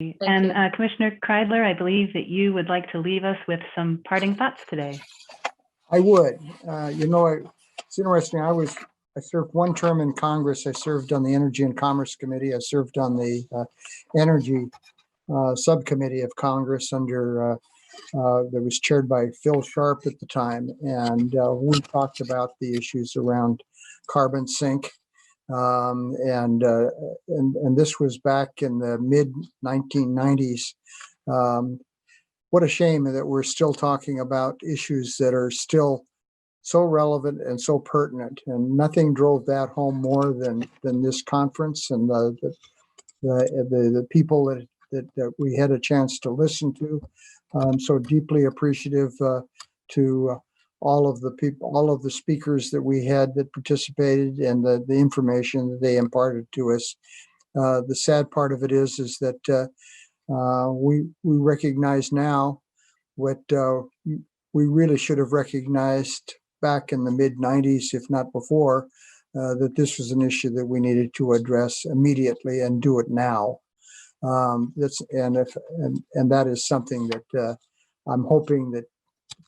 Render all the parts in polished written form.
And Commissioner Kreidler, I believe that you would like to leave us with some parting thoughts today. I would. It's interesting. I served one term in Congress. I served on the Energy and Commerce Committee. I served on the Energy Subcommittee of Congress that was chaired by Phil Sharp at the time. And we talked about the issues around carbon sink. And this was back in the mid 1990s. What a shame that we're still talking about issues that are still so relevant and so pertinent. And nothing drove that home more than this conference and the people that we had a chance to listen to. I'm so deeply appreciative to all of the people, all of the speakers that we had that participated, and the information that they imparted to us. The sad part of it is that we recognize now what we really should have recognized back in the mid 90s, if not before, that this was an issue that we needed to address immediately and do it now. And that is something that I'm hoping that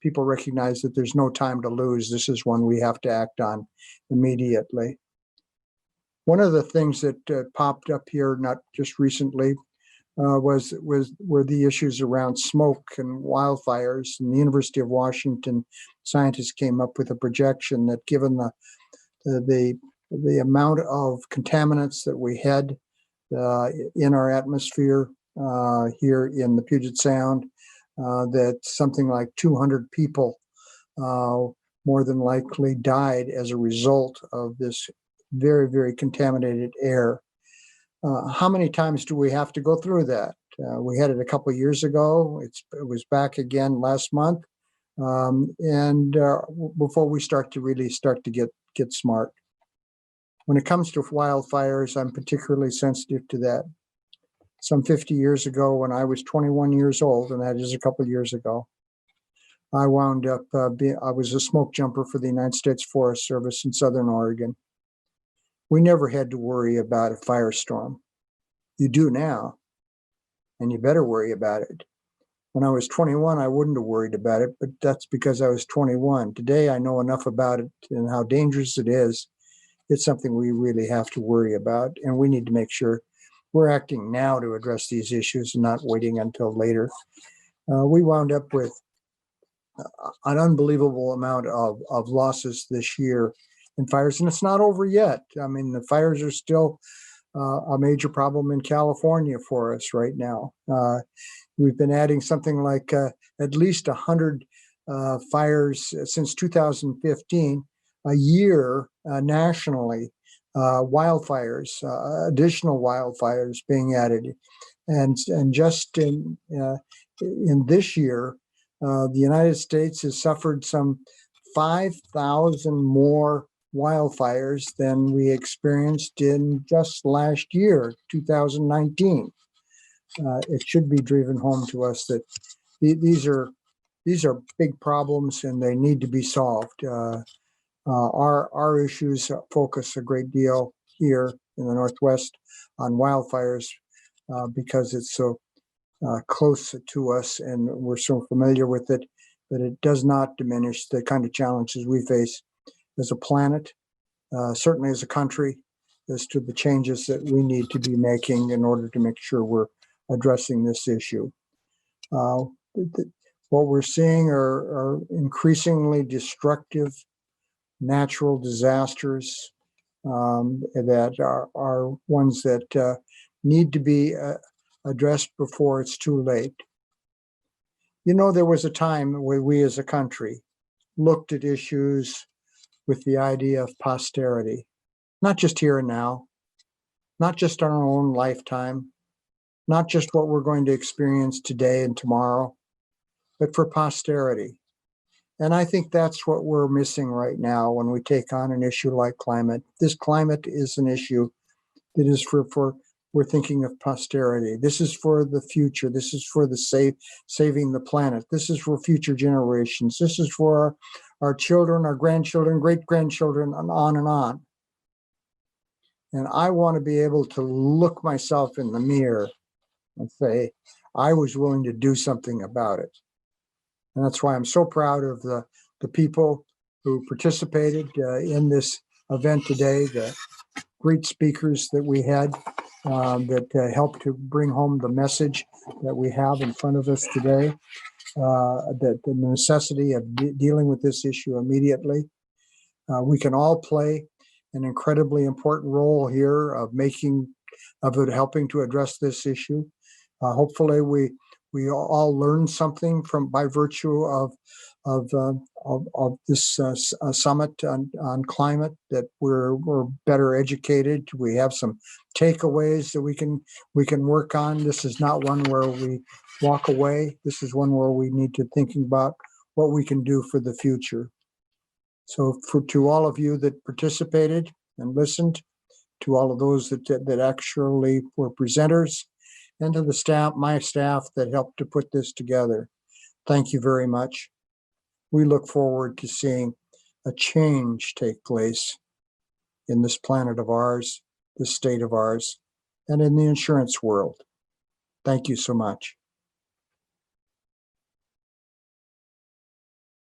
people recognize, that there's no time to lose. This is one we have to act on immediately. One of the things that popped up here, not just recently, were the issues around smoke and wildfires. And the University of Washington scientists came up with a projection that, given the amount of contaminants that we had in our atmosphere here in the Puget Sound, that something like 200 people more than likely died as a result of this very, very contaminated air. How many times do we have to go through that? We had it a couple of years ago. It was back again last month, and before we start to get smart. When it comes to wildfires, I'm particularly sensitive to that. Some 50 years ago, when I was 21 years old, and that is a couple of years ago, I wound up I was a smoke jumper for the United States Forest Service in Southern Oregon. We never had to worry about a firestorm. You do now, and you better worry about it. When I was 21, I wouldn't have worried about it, but that's because I was 21. Today, I know enough about it and how dangerous it is. It's something we really have to worry about, and we need to make sure we're acting now to address these issues and not waiting until later. We wound up with an unbelievable amount of losses this year in fires, and it's not over yet. I mean, the fires are still a major problem in California for us right now. We've been adding something like at least 100 fires since 2015, a year nationally. Wildfires, additional wildfires being added, and just in this year, the United States has suffered some 5,000 more wildfires than we experienced in just last year, 2019. It should be driven home to us that these are big problems and they need to be solved. Our issues focus a great deal here in the Northwest on wildfires because it's so close to us and we're so familiar with it, but it does not diminish the kind of challenges we face as a planet, certainly as a country, as to the changes that we need to be making in order to make sure we're addressing this issue. What we're seeing are increasingly destructive natural disasters that are ones that need to be addressed before it's too late. You know, there was a time where we as a country looked at issues with the idea of posterity, not just here and now, not just our own lifetime, not just what we're going to experience today and tomorrow, but for posterity. And I think that's what we're missing right now when we take on an issue like climate. This climate is an issue that is for we're thinking of posterity. This is for the future. This is for the saving the planet. This is for future generations. This is for our children, our grandchildren, great-grandchildren, and on and on. And I want to be able to look myself in the mirror and say, I was willing to do something about it. And that's why I'm so proud of the people who participated in this event today, the great speakers that we had that helped to bring home the message that we have in front of us today, that the necessity of dealing with this issue immediately. We can all play an incredibly important role here of helping to address this issue. Hopefully we all learn something by virtue of this summit on climate, that we're better educated. We have some takeaways that we can work on. This is not one where we walk away. This is one where we need to think about what we can do for the future. So to all of you that participated and listened, to all of those that actually were presenters, and to the staff, my staff that helped to put this together, thank you very much. We look forward to seeing a change take place in this planet of ours, this state of ours, and in the insurance world. Thank you so much.